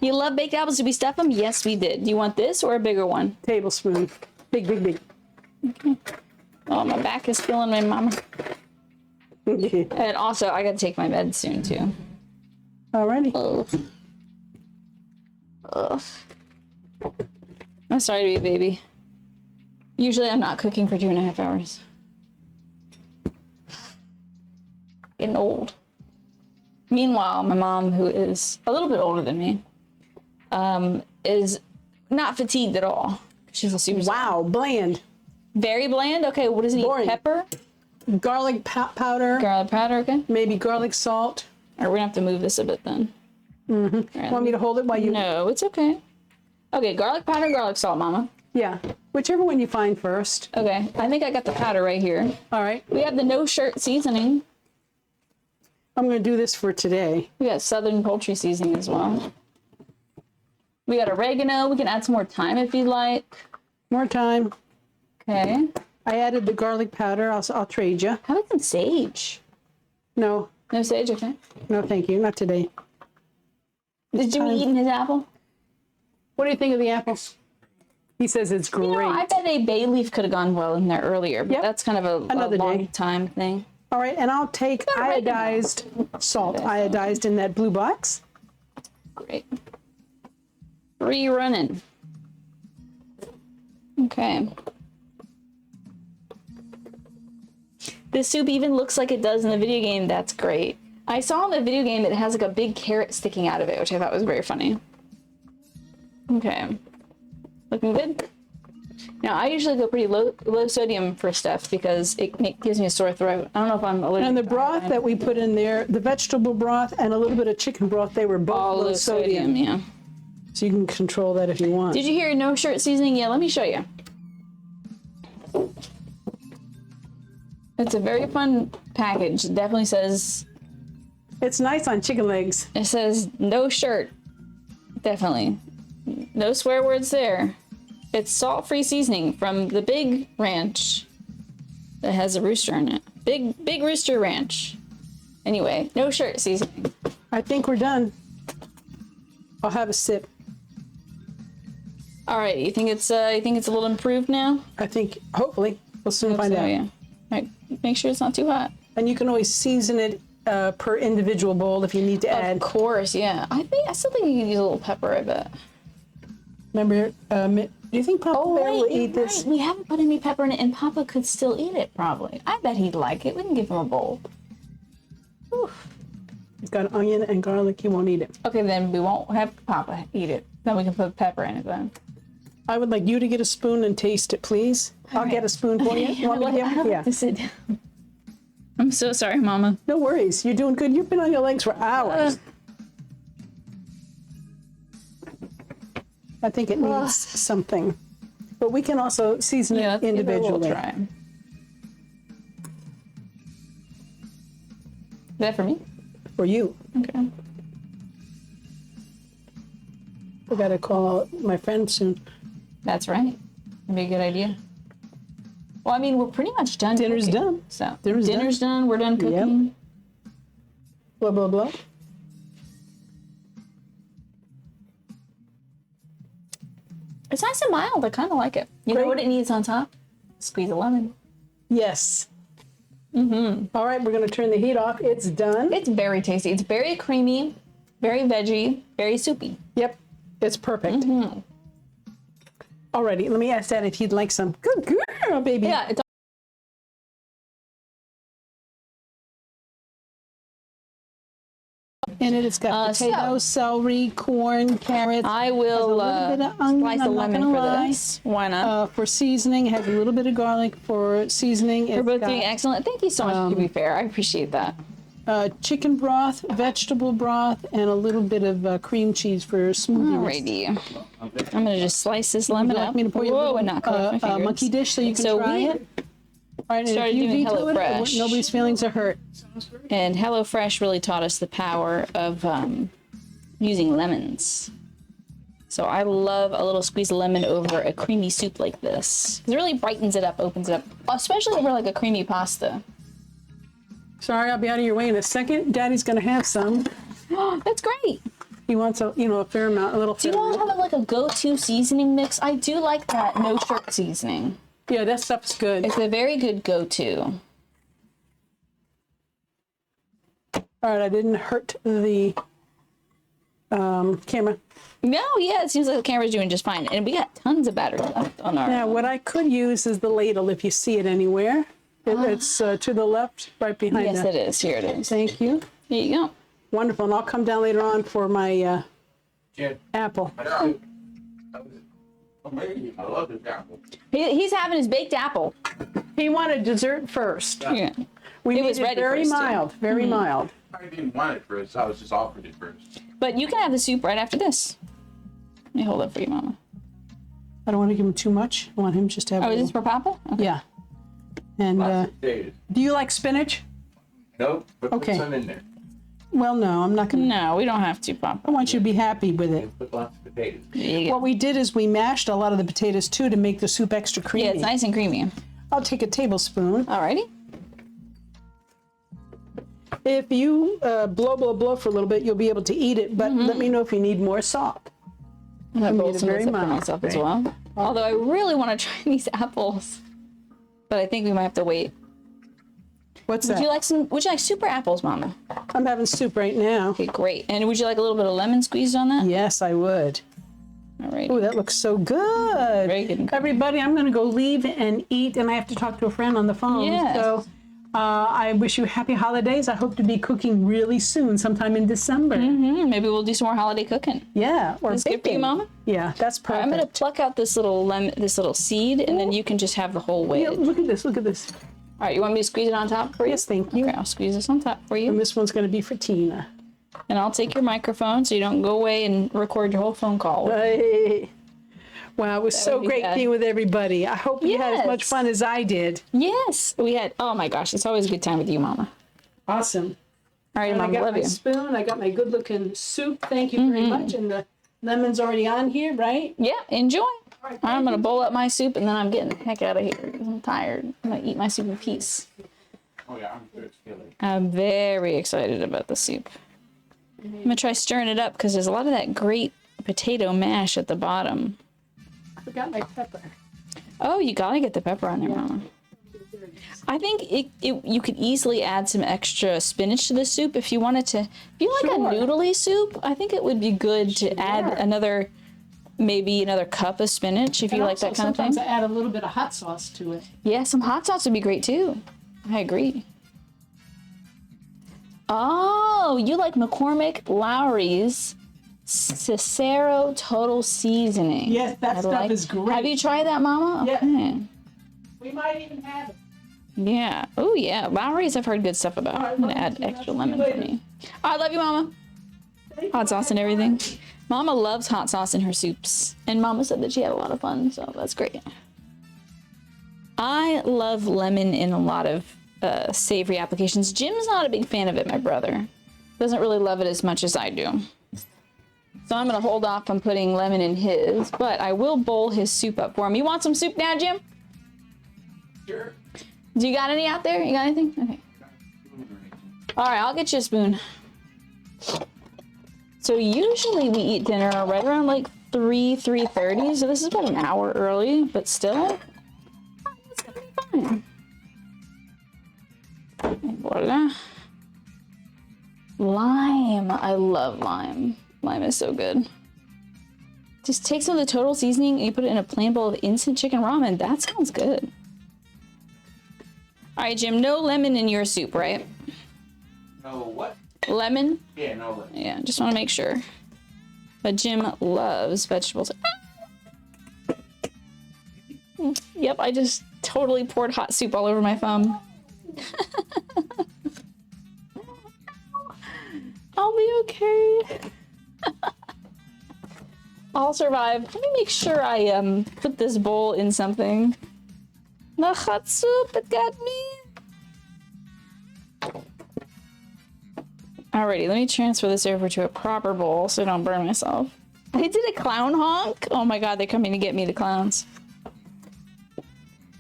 You love baked apples. Did we stuff them? Yes, we did. Do you want this or a bigger one? Tablespoon. Big, big, big. Okay. Oh, my back is feeling my mama. And also, I got to take my meds soon, too. Alrighty. Ugh. I'm sorry to be a baby. Usually I'm not cooking for 2.5 hours. Getting old. Meanwhile, my mom, who is a little bit older than me, is not fatigued at all. She's a super Wow, bland. very bland. Okay, what does it Boring. need? Pepper, Garlic powder, garlic powder. Okay. maybe garlic salt. All right, we're gonna have to move this a bit then. Want me to hold it while you... No, it's okay. Okay, garlic powder, garlic salt, Mama. Yeah, whichever one you find first. Okay, I think I got the powder right here. All right, We have the no shirt seasoning. I'm going to do this for today. We got southern poultry seasoning as well. We got oregano. We can add some more thyme if you'd like. More time. Okay. I added the garlic powder. I'll trade you. How about some sage? No, No sage, okay. no, thank you. Not today. Did Jimmy eat his apple? What do you think of the apples? He says it's great. You know, I bet a bay leaf could have gone well in there earlier, but Yep. that's kind of a Another long day. time thing. All right, and I'll take oregano. iodized salt, iodized in that blue box. Great. Rerunning. Okay. This soup even looks like it does in the video game. That's great. I saw in the video game it has like a big carrot sticking out of it, which I thought was very funny. Okay. Looking good. Now, I usually go pretty low sodium for stuff because it gives me a sore throat. I don't know if I'm allergic And the to broth iodine. that we put in there, the vegetable broth and a little bit of chicken broth, they were both All low low sodium. yeah. So you can control that if you want. Did you hear no shirt seasoning? Yeah, let me show you. It's a very fun package. It definitely says, It's nice on chicken legs. it says no shirt. Definitely. No swear words there. It's salt-free seasoning from the Big Ranch that has a rooster in it. Big Rooster Ranch. Anyway, no shirt seasoning. I think we're done. I'll have a sip. All right, you think it's a little improved now? I think, hopefully, we'll soon find So, out. yeah. All right, make sure it's not too hot. And you can always season it per individual bowl if you need to Of add. course, yeah. I still think you could use a little pepper, I bet. Remember, do you think Papa Bear will eat this? We haven't put any pepper in it, and Papa could still eat it, probably. I bet he'd like it. We can give him a bowl. Oof. It's got onion and garlic. He won't eat it. Okay, then we won't have Papa eat it. Then we can put pepper in it then. I would like you to get a spoon and taste it, please. I'll get a spoon for you. You want me to get one? Yeah. To sit down. I'm so sorry, Mama. No worries. You're doing good. You've been on your legs for hours. I think it needs something. But we can also season Yeah, it let's give it a little individually. try. Is that for me? For you. Okay. We got to call my friend soon. That's right. That'd be a good idea. Well, I mean, we're pretty much done. Dinner's cooking. done. So Dinner's done. We're done cooking. Blah, blah, blah. It's nice and mild. I kind of like it. You Great. know what it needs on top? Squeeze a lemon. Yes. All right, we're going to turn the heat off. It's done. It's very tasty. It's very creamy, very veggie, very soupy. Yep. It's perfect. Alrighty, let me ask Dad if he'd like some. Good girl, baby. Yeah, it's In it, it's got potatoes, celery, corn, carrots. I will little bit of onion, slice a I'm not lemon gonna for lie. this. Why not? For seasoning, has a little bit of garlic for seasoning. We're both doing excellent. Thank you so much, to be fair. I appreciate that. Chicken broth, vegetable broth, and a little bit of cream cheese for smoothie. Alrighty. I'm going to just slice this lemon Would you like up. me to pour you Whoa, a and not cut off my little fingers. monkey dish so you can So try we it? All right, and started if you doing veto it, HelloFresh. nobody's feelings are hurt. And HelloFresh really taught us the power of using lemons. So I love a little squeeze of lemon over a creamy soup like this. It really brightens it up, opens it up, especially over like a creamy pasta. Sorry, I'll be out of your way in a second. Daddy's gonna have some. That's great. He wants a fair amount, a little. Do you all have like a go-to seasoning mix? I do like that no shirt seasoning. Yeah, that stuff's good. It's a very good go-to. All right, I didn't hurt the camera. No, yeah, it seems like the camera's doing just fine. And we got tons of battery left on our... Now, what I could use is the ladle if you see it anywhere. It's to the left, right behind Yes, that. it is. Here it is. Thank you. There you go. Wonderful. And I'll come down later on for my Jen, apple. I love this apple. He's having his baked apple. He wanted dessert first. Yeah. We It made was it ready very first, too. mild, very mild. I didn't want it first. I was just offered it first. But you can have the soup right after this. Let me hold it for you, Mama. I don't want to give him too much. I want him just to have Oh, a is little. this for Papa? Okay. Yeah. And Lots of potatoes. do you like spinach? Nope, but Okay. put some in there. Well, no, I'm not going to. No, we don't have to, I Papa. want you to be happy with it. And put lots of potatoes. There you go. What we did is we mashed a lot of the potatoes too to make the soup extra creamy. Yeah, it's nice and creamy. I'll take a tablespoon. Alrighty. If you blow for a little bit, you'll be able to eat it, but let me know if you need more salt. I'm gonna made roll it some of very this up for mild, myself as well. Although I really want to try these apples, but I think we might have to wait. What's Would that? you like some? Would you like super apples, Mama? I'm having soup right now. Okay, great. And would you like a little bit of lemon squeezed on that? Yes, I would. All right. Oh, that looks so good. Very good. Everybody, I'm going to go leave and eat, and I have to talk to a friend on the phone. Yes. So I wish you happy holidays. I hope to be cooking really soon, sometime in December. Maybe we'll do some more holiday cooking. Yeah, or That's good for you, baking. Mama. Yeah, that's perfect. I'm gonna pluck out this little seed, and then you can just have the whole Yeah, wedge. look at this. Look at this. All right, you want me to squeeze it on top for you? Yes, thank you. Okay, I'll squeeze this on top for And you, this one's going to be for Tina. and I'll take your microphone so you don't go away and record your whole phone call. Hey. Wow, it was so would be great bad. being with everybody. I hope you had as much Yes. fun as I did. Yes, we had. Oh my gosh, it's always a good time with you, Mama. Awesome. All right, And I Mama, got love my you. spoon. I got my good-looking soup. Thank you very much. And the lemon's already on here, right? Yeah, enjoy. right, I'm gonna bowl up my soup, and then I'm getting the heck out of here 'cause I'm tired. I'm gonna eat my soup in peace. Oh yeah, I'm good. It's filling. I'm very excited about the soup. I'm gonna try stirring it up because there's a lot of that great potato mash at the bottom. I forgot my pepper. Oh, you gotta get the pepper on there, Mama. I think you could easily add some extra spinach to the soup if you wanted to. If you like Sure. a noodly soup, I think it would be good to add maybe another cup of spinach if you like that kind of thing. Sometimes I add a little bit of hot sauce to it. Yeah, some hot sauce would be great too. I agree. Oh, you like McCormick Lowry's Cicero Total Seasoning. Yes, that stuff is great. Have you tried that, Mama? Yeah. Okay. We might even have it. Yeah. Oh, yeah. Lowry's I've heard good stuff about. All right, I'm going to love add you. extra I'll see you lemon for later. me. I love you, Mama. Hot sauce and everything. Mama loves hot sauce in her soups. And Mama said that she had a lot of fun, so that's great. I love lemon in a lot of savory applications. Jim's not a big fan of it, my brother. Doesn't really love it as much as I do. So I'm going to hold off on putting lemon in his, but I will bowl his soup up for him. You want some soup now, Jim? Sure. Do you got any out there? You got anything? Okay. All right, I'll get you a spoon. So usually we eat dinner right around like 3:30. So this is about an hour early, but still, it's gonna be fine. And voila. Lime. I love lime. Lime is so good. Just take some of the Total Seasoning and you put it in a plain bowl of instant chicken ramen. That sounds good. All right, Jim, no lemon in your soup, right? No, what? Lemon? Yeah, no lemon. Yeah, just want to make sure. But Jim loves vegetables. Yep, I just totally poured hot soup all over my thumb. I'll be okay. I'll survive. Let me make sure I put this bowl in something. The hot soup, it got me. Alrighty, let me transfer this over to a proper bowl so I don't burn myself. I did a clown honk. Oh my god, they're coming to get me, the clowns.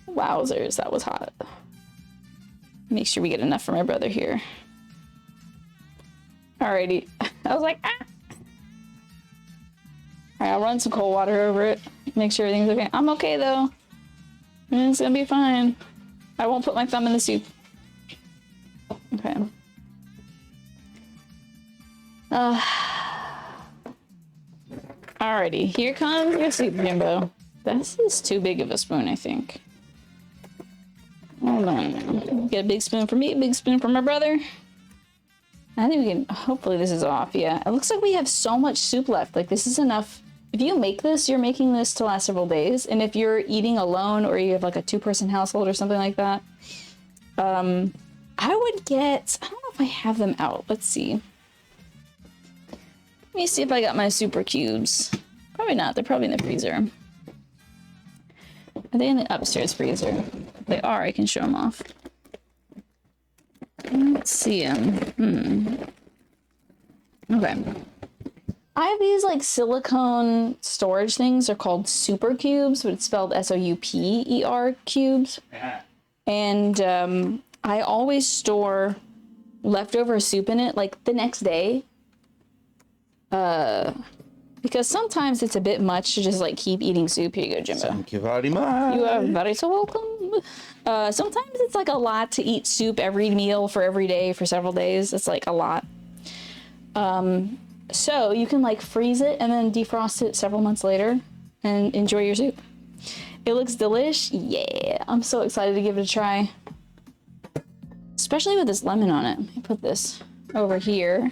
Wowzers, that was hot. Make sure we get enough for my brother here. Alrighty. I was like, ah. Alright, I'll run some cold water over it. Make sure everything's okay. I'm okay though. It's gonna be fine. I won't put my thumb in the soup. Okay. Alrighty, here comes your soup, Jimbo. This is too big of a spoon, I think. Hold on. Get a big spoon for me, a big spoon for my brother. I think we can, hopefully this is off, yeah. It looks like we have so much soup left. Like, this is enough. If you make this, you're making this to last several days. And if you're eating alone or you have like a 2-person household or something like that, I would get, I don't know if I have them out. Let's see. Let me see if I got my super cubes. Probably not. They're probably in the freezer. Are they in the upstairs freezer? If they are, I can show them off. Let's see them. Okay. I have these like silicone storage things. They're called super cubes, but it's spelled S-O-U-P-E-R cubes. And I always store leftover soup in it like the next day. Because sometimes it's a bit much to just like keep eating soup. Here you go, Jimbo. Thank you very much. You are very so welcome. Sometimes it's like a lot to eat soup every meal for every day for several days. It's like a lot. So you can like freeze it and then defrost it several months later and enjoy your soup. It looks delish. Yeah, I'm so excited to give it a try. Especially with this lemon on it. Let me put this over here.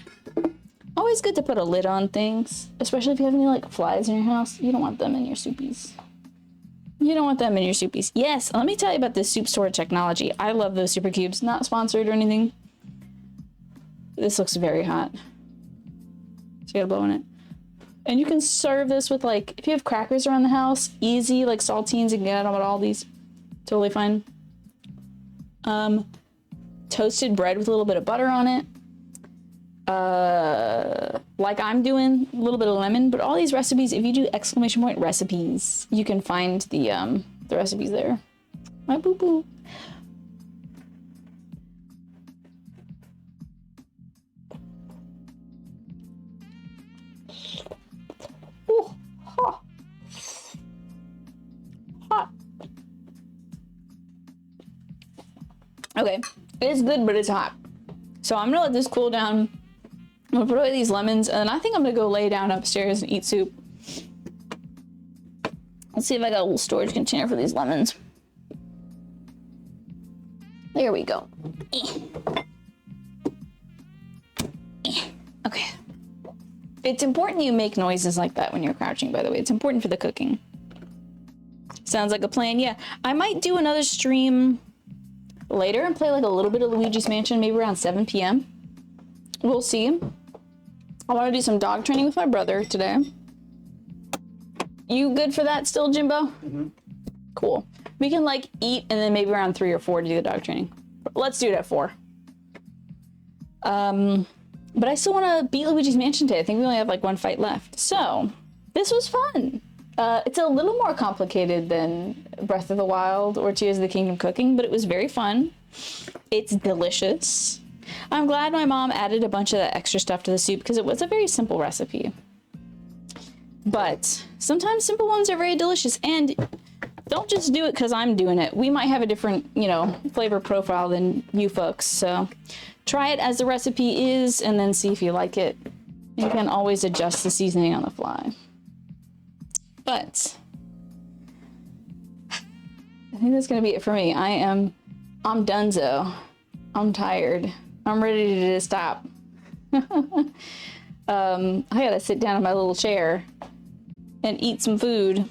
Always good to put a lid on things, especially if you have any like flies in your house. You don't want them in your soupies. You don't want them in your soupies. Yes, let me tell you about this soup storage technology. I love those super cubes. Not sponsored or anything. This looks very hot. So you gotta blow in it. And you can serve this with like, if you have crackers around the house, easy, like saltines, you can get them at Aldi's. Totally fine. Toasted bread with a little bit of butter on it. Like I'm doing, a little bit of lemon, but all these recipes, if you do ! recipes, you can find the recipes there. My boo boo. Ooh, hot. Hot. Okay, it's good, but it's hot. So I'm gonna let this cool down. I'm gonna put away these lemons, and I think I'm gonna go lay down upstairs and eat soup. Let's see if I got a little storage container for these lemons. There we go. Okay. It's important you make noises like that when you're crouching, by the way. It's important for the cooking. Sounds like a plan. Yeah, I might do another stream later and play like a little bit of Luigi's Mansion, maybe around 7 p.m. We'll see. I want to do some dog training with my brother today. You good for that still, Jimbo? Mm-hmm. Cool. We can like eat and then maybe around 3 or 4 to do the dog training. Let's do it at 4. But I still want to beat Luigi's Mansion today. I think we only have like 1 fight left. So this was fun. It's a little more complicated than Breath of the Wild or Tears of the Kingdom cooking, but it was very fun. It's delicious. I'm glad my mom added a bunch of that extra stuff to the soup because it was a very simple recipe. But sometimes simple ones are very delicious, and don't just do it because I'm doing it. We might have a different, flavor profile than you folks. So try it as the recipe is and then see if you like it. You can always adjust the seasoning on the fly. But I think that's gonna be it for me. I'm donezo. I'm tired. I'm ready to just stop. I gotta sit down in my little chair and eat some food